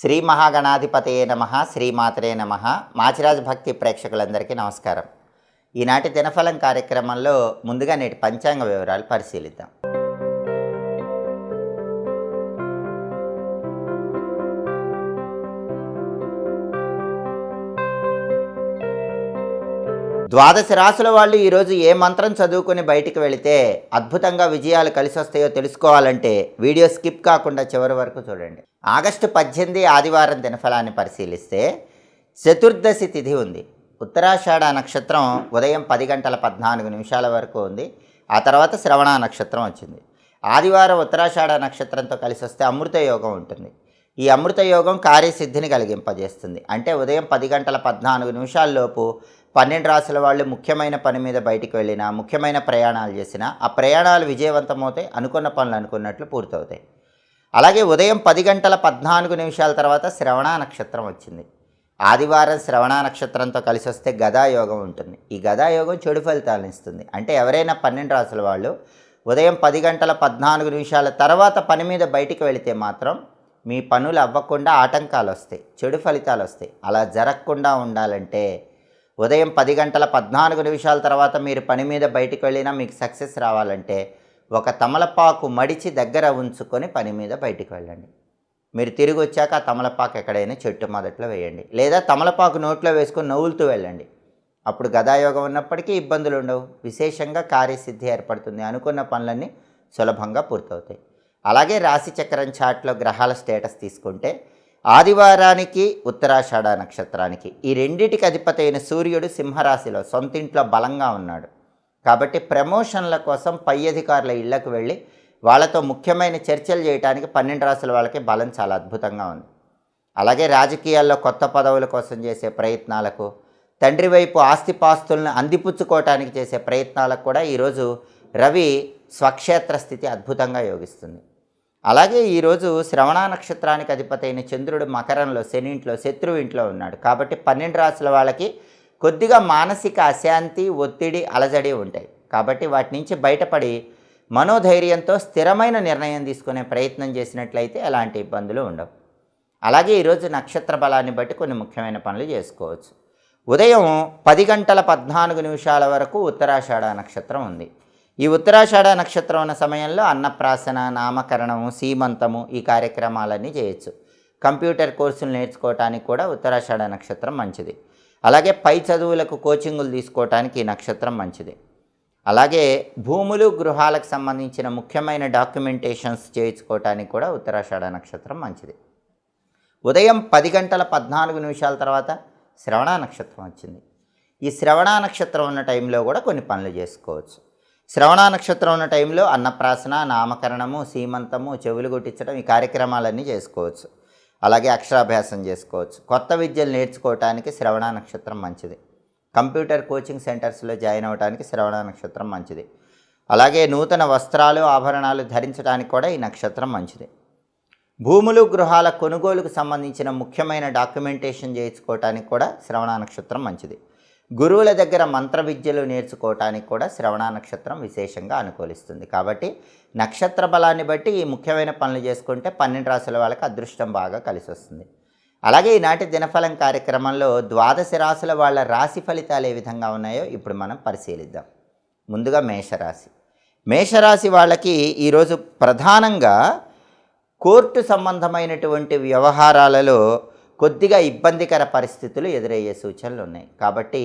శ్రీ మహాగణాధిపతయే నమః, శ్రీమాతరే నమః. మాచిరాజ్ భక్తి ప్రేక్షకులందరికీ నమస్కారం. ఈనాటి దినఫలం కార్యక్రమంలో ముందుగా నేటి పంచాంగ వివరాలు పరిశీలిద్దాం. ద్వాదశ రాశుల వాళ్ళు ఈరోజు ఏ మంత్రం చదువుకుని బయటికి వెళితే అద్భుతంగా విజయాలు కలిసి వస్తాయో తెలుసుకోవాలంటే వీడియో స్కిప్ కాకుండా చివరి వరకు చూడండి. ఆగస్టు 18 ఆదివారం దినఫలాన్ని పరిశీలిస్తే చతుర్దశి తిథి ఉంది. ఉత్తరాషాఢ నక్షత్రం ఉదయం 10 గంటల 14 నిమిషాల వరకు ఉంది. ఆ తర్వాత శ్రవణ నక్షత్రం వచ్చింది. ఆదివారం ఉత్తరాషాఢ నక్షత్రంతో కలిసి వస్తే అమృత యోగం ఉంటుంది. ఈ అమృత యోగం కార్యసిద్ధిని కలిగింపజేస్తుంది. అంటే ఉదయం 10 గంటల 14 నిమిషాల్లోపు 12 రాశుల వాళ్ళు ముఖ్యమైన పని మీద బయటికి వెళ్ళినా, ముఖ్యమైన ప్రయాణాలు చేసినా ఆ ప్రయాణాలు విజయవంతమవుతాయి, అనుకున్న పనులు అనుకున్నట్లు పూర్తవుతాయి. అలాగే ఉదయం 10 గంటల 14 నిమిషాల తర్వాత శ్రవణ నక్షత్రం వచ్చింది. ఆదివారం శ్రవణ నక్షత్రంతో కలిసి వస్తే గదాయోగం ఉంటుంది. ఈ గదాయోగం చెడు ఫలితాలను ఇస్తుంది. అంటే ఎవరైనా 12 రాశుల వాళ్ళు ఉదయం 10 గంటల 14 నిమిషాల తర్వాత పని మీద బయటికి వెళితే మాత్రం మీ పనులు అవ్వకుండా ఆటంకాలు వస్తాయి, చెడు ఫలితాలు వస్తాయి. అలా జరగకుండా ఉండాలంటే ఉదయం 10 గంటల 14 నిమిషాల తర్వాత మీరు పని మీద బయటికి వెళ్ళినా మీకు సక్సెస్ రావాలంటే ఒక తమలపాకు మడిచి దగ్గర ఉంచుకొని పని మీద బయటికి వెళ్ళండి. మీరు తిరిగి వచ్చాక ఆ తమలపాకు ఎక్కడైనా చెట్టు మొదట్లో వేయండి, లేదా తమలపాకు నోట్లో వేసుకొని నవ్వులుతూ వెళ్ళండి. అప్పుడు గదాయోగం ఉన్నప్పటికీ ఇబ్బందులు ఉండవు. విశేషంగా కార్యసిద్ధి ఏర్పడుతుంది. అనుకున్న పనులన్నీ సులభంగా పూర్తవుతాయి. అలాగే రాశిచక్రం చార్ట్లో గ్రహాల స్టేటస్ తీసుకుంటే ఆదివారానికి ఉత్తరాషాఢ నక్షత్రానికి ఈ రెండిటికి అధిపతి అయిన సూర్యుడు సింహరాశిలో సొంతింట్లో బలంగా ఉన్నాడు. కాబట్టి ప్రమోషన్ల కోసం పై అధికారుల ఇళ్లకు వెళ్ళి వాళ్ళతో ముఖ్యమైన చర్చలు చేయడానికి 12 రాశుల వాళ్ళకి బలం చాలా అద్భుతంగా ఉంది. అలాగే రాజకీయాల్లో కొత్త పదవుల కోసం చేసే ప్రయత్నాలకు, తండ్రి వైపు ఆస్తిపాస్తులను అందిపుచ్చుకోవటానికి చేసే ప్రయత్నాలకు కూడా ఈరోజు రవి స్వక్షేత్ర స్థితి అద్భుతంగా యోగిస్తుంది. అలాగే ఈరోజు శ్రవణ నక్షత్రానికి అధిపతి అయిన చంద్రుడు మకరంలో, శని ఇంట్లో, శత్రువు ఇంట్లో ఉన్నాడు. కాబట్టి 12 రాశుల వాళ్ళకి కొద్దిగా మానసిక అశాంతి, ఒత్తిడి, అలజడి ఉంటాయి. కాబట్టి వాటి నుంచి బయటపడి మనోధైర్యంతో స్థిరమైన నిర్ణయం తీసుకునే ప్రయత్నం చేసినట్లయితే ఎలాంటి ఇబ్బందులు ఉండవు. అలాగే ఈరోజు నక్షత్ర బలాన్ని బట్టి కొన్ని ముఖ్యమైన పనులు చేసుకోవచ్చు. ఉదయం 10 గంటల 14 నిమిషాల వరకు ఉత్తరాషాఢ నక్షత్రం ఉంది. ఈ ఉత్తరాషాఢ నక్షత్రం ఉన్న సమయంలో అన్నప్రాసన, నామకరణము, సీమంతము ఈ కార్యక్రమాలన్నీ చేయొచ్చు. కంప్యూటర్ కోర్సులు నేర్చుకోవటానికి కూడా ఉత్తరాషాఢ నక్షత్రం మంచిది. అలాగే పై చదువులకు కోచింగులు తీసుకోవటానికి ఈ నక్షత్రం మంచిది. అలాగే భూములు, గృహాలకు సంబంధించిన ముఖ్యమైన డాక్యుమెంటేషన్స్ చేయించుకోవటానికి కూడా ఉత్తరాషాఢ నక్షత్రం మంచిది. ఉదయం 10 గంటల 14 నిమిషాల తర్వాత శ్రవణ నక్షత్రం వచ్చింది. ఈ శ్రవణ నక్షత్రం ఉన్న టైంలో కూడా కొన్ని పనులు చేసుకోవచ్చు. శ్రవణ నక్షత్రం ఉన్న టైంలో అన్నప్రాసన, నామకరణము, సీమంతము, చెవులు కొట్టించడం ఈ కార్యక్రమాలన్నీ చేసుకోవచ్చు. అలాగే అక్షరాభ్యాసం చేసుకోవచ్చు. కొత్త విద్యలు నేర్చుకోవటానికి శ్రవణ నక్షత్రం మంచిది. కంప్యూటర్ కోచింగ్ సెంటర్స్లో జాయిన్ అవ్వడానికి శ్రవణ నక్షత్రం మంచిది. అలాగే నూతన వస్త్రాలు, ఆభరణాలు ధరించడానికి కూడా ఈ నక్షత్రం మంచిది. భూములు, గృహాల కొనుగోలుకు సంబంధించిన ముఖ్యమైన డాక్యుమెంటేషన్ చేయించుకోవటానికి కూడా శ్రవణ నక్షత్రం మంచిది. గురువుల దగ్గర మంత్ర విద్యలు నేర్చుకోవటానికి కూడా శ్రవణ నక్షత్రం విశేషంగా అనుకూలిస్తుంది. కాబట్టి నక్షత్ర బలాన్ని బట్టి ఈ ముఖ్యమైన పనులు చేసుకుంటే 12 రాశుల వాళ్ళకి అదృష్టం బాగా కలిసి వస్తుంది. అలాగే ఈనాటి దినఫలం కార్యక్రమంలో ద్వాదశ రాశుల వాళ్ళ రాశి ఫలితాలు ఏ విధంగా ఉన్నాయో ఇప్పుడు మనం పరిశీలిద్దాం. ముందుగా మేషరాశి. మేషరాశి వాళ్ళకి ఈరోజు ప్రధానంగా కోర్టు సంబంధమైనటువంటి వ్యవహారాలలో కొద్దిగా ఇబ్బందికర పరిస్థితులు ఎదురయ్యే సూచనలు ఉన్నాయి. కాబట్టి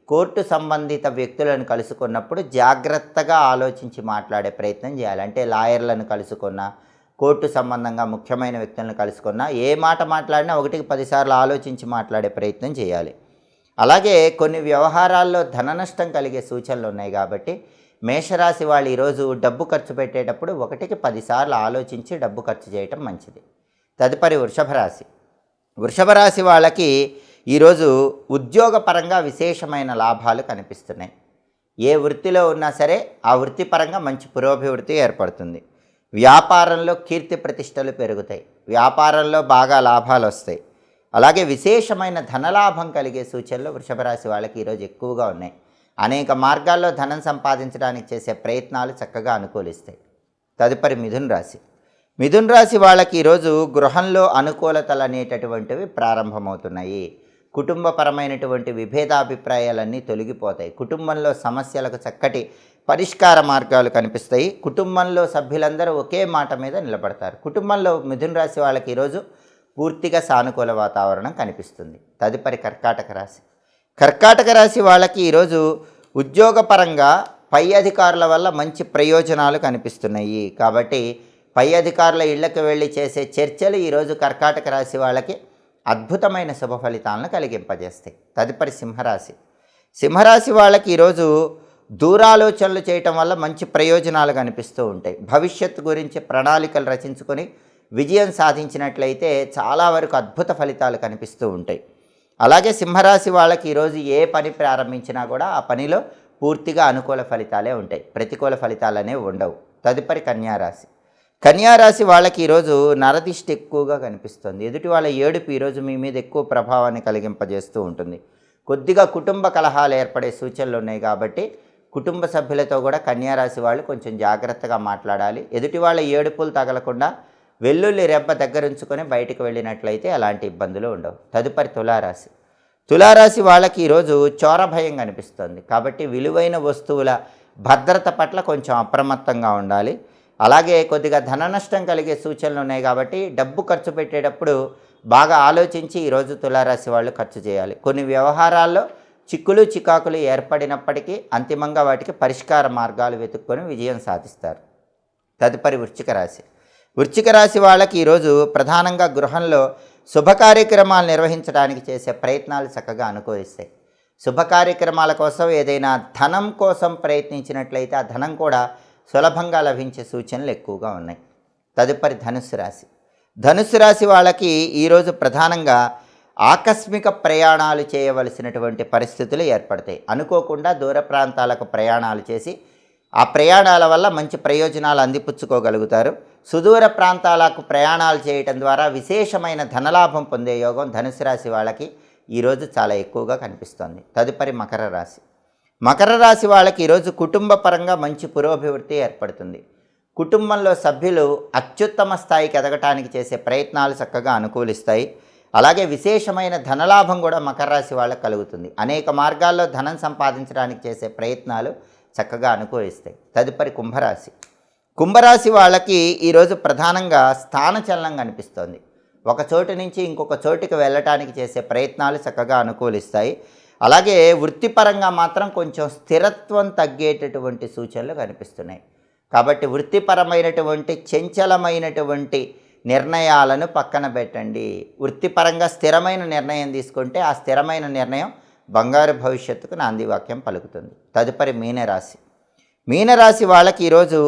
కోర్టు సంబంధిత వ్యక్తులను కలుసుకున్నప్పుడు జాగ్రత్తగా ఆలోచించి మాట్లాడే ప్రయత్నం చేయాలి. అంటే లాయర్లను కలుసుకున్నా, కోర్టు సంబంధంగా ముఖ్యమైన వ్యక్తులను కలుసుకున్నా ఏ మాట మాట్లాడినా 1కి 10 సార్లు ఆలోచించి మాట్లాడే ప్రయత్నం చేయాలి. అలాగే కొన్ని వ్యవహారాల్లో ధన నష్టం కలిగే సూచనలు ఉన్నాయి. కాబట్టి మేషరాశి వాళ్ళు ఈరోజు డబ్బు ఖర్చు పెట్టేటప్పుడు 1కి 10 సార్లు ఆలోచించి డబ్బు ఖర్చు చేయటం మంచిది. తదుపరి వృషభ రాశి. వృషభ రాశి వాళ్ళకి ఈరోజు ఉద్యోగపరంగా విశేషమైన లాభాలు కనిపిస్తున్నాయి. ఏ వృత్తిలో ఉన్నా సరే ఆ వృత్తిపరంగా మంచి పురోభివృద్ధి ఏర్పడుతుంది. వ్యాపారంలో కీర్తి ప్రతిష్టలు పెరుగుతాయి. వ్యాపారంలో బాగా లాభాలు వస్తాయి. అలాగే విశేషమైన ధనలాభం కలిగే సూచనలు వృషభ రాశి వాళ్ళకి ఈరోజు ఎక్కువగా ఉన్నాయి. అనేక మార్గాల్లో ధనం సంపాదించడానికి చేసే ప్రయత్నాలు చక్కగా అనుకూలిస్తాయి. తదుపరి మిథున రాశి. మిథున రాశి వాళ్ళకి ఈరోజు గృహంలో అనుకూలతలు అనేటటువంటివి ప్రారంభమవుతున్నాయి. కుటుంబపరమైనటువంటి విభేదాభిప్రాయాలన్నీ తొలగిపోతాయి. కుటుంబంలో సమస్యలకు చక్కటి పరిష్కార మార్గాలు కనిపిస్తాయి. కుటుంబంలో సభ్యులందరూ ఒకే మాట మీద నిలబడతారు. కుటుంబంలో మిథున రాశి వాళ్ళకి ఈరోజు పూర్తిగా సానుకూల వాతావరణం కనిపిస్తుంది. తదుపరి కర్కాటక రాశి. కర్కాటక రాశి వాళ్ళకి ఈరోజు ఉద్యోగపరంగా పై అధికారుల వల్ల మంచి ప్రయోజనాలు కనిపిస్తున్నాయి. కాబట్టి పై అధికారుల ఇళ్లకు వెళ్ళి చేసే చర్చలు ఈరోజు కర్కాటక రాశి వాళ్ళకి అద్భుతమైన శుభ ఫలితాలను కలిగింపజేస్తాయి. తదుపరి సింహరాశి. సింహరాశి వాళ్ళకి ఈరోజు దూరాలోచనలు చేయటం వల్ల మంచి ప్రయోజనాలు కనిపిస్తూ ఉంటాయి. భవిష్యత్తు గురించి ప్రణాళికలు రచించుకొని విజయం సాధించినట్లయితే చాలా వరకు అద్భుత ఫలితాలు కనిపిస్తూ ఉంటాయి. అలాగే సింహరాశి వాళ్ళకి ఈరోజు ఏ పని ప్రారంభించినా కూడా ఆ పనిలో పూర్తిగా అనుకూల ఫలితాలే ఉంటాయి. ప్రతికూల ఫలితాలు అనేవి ఉండవు. తదుపరి కన్యారాశి. కన్యారాశి వాళ్ళకి ఈరోజు నరదిష్టి ఎక్కువగా కనిపిస్తుంది. ఎదుటి వాళ్ళ ఏడుపు ఈరోజు మీ మీద ఎక్కువ ప్రభావాన్ని కలిగింపజేస్తూ ఉంటుంది. కొద్దిగా కుటుంబ కలహాలు ఏర్పడే సూచనలు ఉన్నాయి. కాబట్టి కుటుంబ సభ్యులతో కూడా కన్యారాశి వాళ్ళు కొంచెం జాగ్రత్తగా మాట్లాడాలి. ఎదుటి వాళ్ళ ఏడుపులు తగలకుండా వెల్లుల్లి రెబ్బ దగ్గరుంచుకొని బయటకు వెళ్ళినట్లయితే అలాంటి ఇబ్బందులు ఉండవు. తదుపరి తులారాశి. తులారాశి వాళ్ళకి ఈరోజు చోర భయం కనిపిస్తుంది. కాబట్టి విలువైన వస్తువుల భద్రత పట్ల కొంచెం అప్రమత్తంగా ఉండాలి. అలాగే కొద్దిగా ధన నష్టం కలిగే సూచనలు ఉన్నాయి. కాబట్టి డబ్బు ఖర్చు పెట్టేటప్పుడు బాగా ఆలోచించి ఈరోజు తులారాశి వాళ్ళు ఖర్చు చేయాలి. కొన్ని వ్యవహారాల్లో చిక్కులు చికాకులు ఏర్పడినప్పటికీ అంతిమంగా వాటికి పరిష్కార మార్గాలు వెతుక్కొని విజయం సాధిస్తారు. తదుపరి వృశ్చిక రాశి. వృశ్చిక రాశి వాళ్ళకి ఈరోజు ప్రధానంగా గృహంలో శుభ కార్యక్రమాలు నిర్వహించడానికి చేసే ప్రయత్నాలు చక్కగా అనుకూలిస్తాయి. శుభ కార్యక్రమాల కోసం ఏదైనా ధనం కోసం ప్రయత్నించినట్లయితే ఆ ధనం కూడా సులభంగా లభించే సూచనలు ఎక్కువగా ఉన్నాయి. తదుపరి ధనుస్సు రాశి. ధనుస్సు రాశి వాళ్ళకి ఈరోజు ప్రధానంగా ఆకస్మిక ప్రయాణాలు చేయవలసినటువంటి పరిస్థితులు ఏర్పడతాయి. అనుకోకుండా దూర ప్రాంతాలకు ప్రయాణాలు చేసి ఆ ప్రయాణాల వల్ల మంచి ప్రయోజనాలు అందిపుచ్చుకోగలుగుతారు. సుదూర ప్రాంతాలకు ప్రయాణాలు చేయటం ద్వారా విశేషమైన ధనలాభం పొందే యోగం ధనుసు రాశి వాళ్ళకి ఈరోజు చాలా ఎక్కువగా కనిపిస్తోంది. తదుపరి మకర రాశి. మకర రాశి వాళ్ళకి ఈరోజు కుటుంబ పరంగా మంచి పురోభివృద్ధి ఏర్పడుతుంది. కుటుంబంలో సభ్యులు అత్యుత్తమ స్థాయికి ఎదగటానికి చేసే ప్రయత్నాలు చక్కగా అనుకూలిస్తాయి. అలాగే విశేషమైన ధనలాభం కూడా మకర రాశి వాళ్ళకి కలుగుతుంది. అనేక మార్గాల్లో ధనం సంపాదించడానికి చేసే ప్రయత్నాలు చక్కగా అనుకూలిస్తాయి. తదుపరి కుంభరాశి. కుంభరాశి వాళ్ళకి ఈరోజు ప్రధానంగా స్థానచలనం కనిపిస్తోంది. ఒక చోటు నుంచి ఇంకొక చోటుకి వెళ్ళటానికి చేసే ప్రయత్నాలు చక్కగా అనుకూలిస్తాయి. అలాగే వృత్తిపరంగా మాత్రం కొంచెం స్థిరత్వం తగ్గేటటువంటి సూచనలు కనిపిస్తున్నాయి. కాబట్టి వృత్తిపరమైనటువంటి చంచలమైనటువంటి నిర్ణయాలను పక్కన పెట్టండి. వృత్తిపరంగా స్థిరమైన నిర్ణయం తీసుకుంటే ఆ స్థిరమైన నిర్ణయం బంగారు భవిష్యత్తుకు నాందివాక్యం పలుకుతుంది. తదుపరి మీనరాశి. మీనరాశి వాళ్ళకి ఈరోజు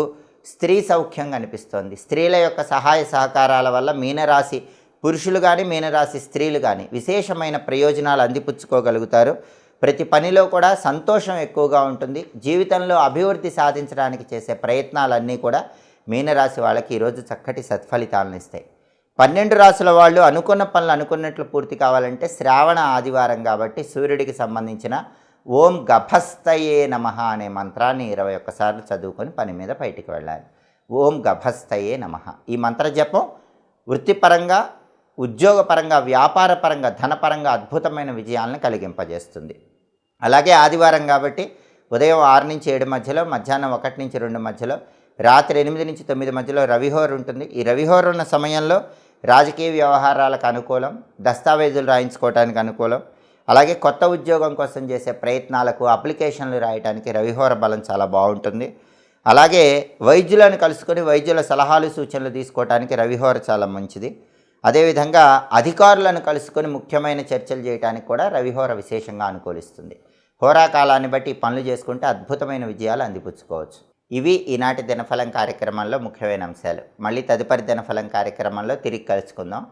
స్త్రీ సౌఖ్యం కనిపిస్తోంది. స్త్రీల యొక్క సహాయ సహకారాల వల్ల మీనరాశి పురుషులు కానీ మీనరాశి స్త్రీలు కానీ విశేషమైన ప్రయోజనాలు అందిపుచ్చుకోగలుగుతారు. ప్రతి పనిలో కూడా సంతోషం ఎక్కువగా ఉంటుంది. జీవితంలో అభివృద్ధి సాధించడానికి చేసే ప్రయత్నాలన్నీ కూడా మీనరాశి వాళ్ళకి ఈరోజు చక్కటి సత్ఫలితాలను ఇస్తాయి. 12 రాశుల వాళ్ళు అనుకున్న పనులు అనుకున్నట్లు పూర్తి కావాలంటే శ్రావణ ఆదివారం కాబట్టి సూర్యుడికి సంబంధించిన ఓం గభస్తయే నమః అనే మంత్రాన్ని 21 సార్లు చదువుకొని పని మీద బయటికి వెళ్ళాలి. ఓం గభస్తయే నమః. ఈ మంత్ర జపం వృత్తిపరంగా, ఉద్యోగపరంగా, వ్యాపారపరంగా, ధనపరంగా అద్భుతమైన విజయాలను కలిగింపజేస్తుంది. అలాగే ఆదివారం కాబట్టి ఉదయం 6 నుంచి 7 మధ్యలో, మధ్యాహ్నం 1 నుంచి 2 మధ్యలో, రాత్రి 8 నుంచి 9 మధ్యలో రవిహోర ఉంటుంది. ఈ రవిహోర ఉన్న సమయంలో రాజకీయ వ్యవహారాలకు అనుకూలం, దస్తావేజులు రాయించుకోవడానికి అనుకూలం. అలాగే కొత్త ఉద్యోగం కోసం చేసే ప్రయత్నాలకు అప్లికేషన్లు రాయడానికి రవిహోర బలం చాలా బాగుంటుంది. అలాగే వైద్యులను కలుసుకొని వైద్యుల సలహాలు సూచనలు తీసుకోవడానికి రవిహోర చాలా మంచిది. అదేవిధంగా అధికారులను కలుసుకొని ముఖ్యమైన చర్చలు చేయడానికి కూడా రవిహోర విశేషంగా అనుకూలిస్తుంది. హోరాకాలాన్ని బట్టి పనులు చేసుకుంటే అద్భుతమైన విజయాలు అందిపుచ్చుకోవచ్చు. ఇవి ఈనాటి దినఫలం కార్యక్రమంలో ముఖ్యమైన అంశాలు. మళ్ళీ తదుపరి దినఫలం కార్యక్రమంలో తిరిగి కలుసుకుందాం.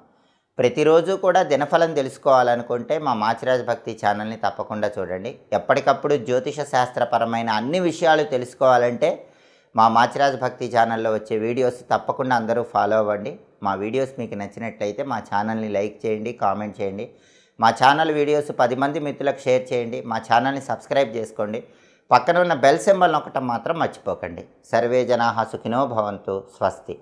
ప్రతిరోజు కూడా దినఫలం తెలుసుకోవాలనుకుంటే మా మాచిరాజ్ భక్తి ఛానల్ని తప్పకుండా చూడండి. ఎప్పటికప్పుడు జ్యోతిష శాస్త్రపరమైన అన్ని విషయాలు తెలుసుకోవాలంటే మా మాచిరాజ్ భక్తి ఛానల్లో వచ్చే వీడియోస్ తప్పకుండా అందరూ ఫాలో అవ్వండి. మా వీడియోస్ మీకు నచ్చినట్లయితే మా ఛానల్ని లైక్ చేయండి, కామెంట్ చేయండి. మా ఛానల్ వీడియోస్ 10 మంది మిత్రులకు షేర్ చేయండి. మా ఛానల్ని సబ్స్క్రైబ్ చేసుకోండి. పక్కన ఉన్న బెల్ సింబల్ నొక్కటం మాత్రం మర్చిపోకండి. సర్వే జనాః సుఖినో భవంతు. స్వస్తి.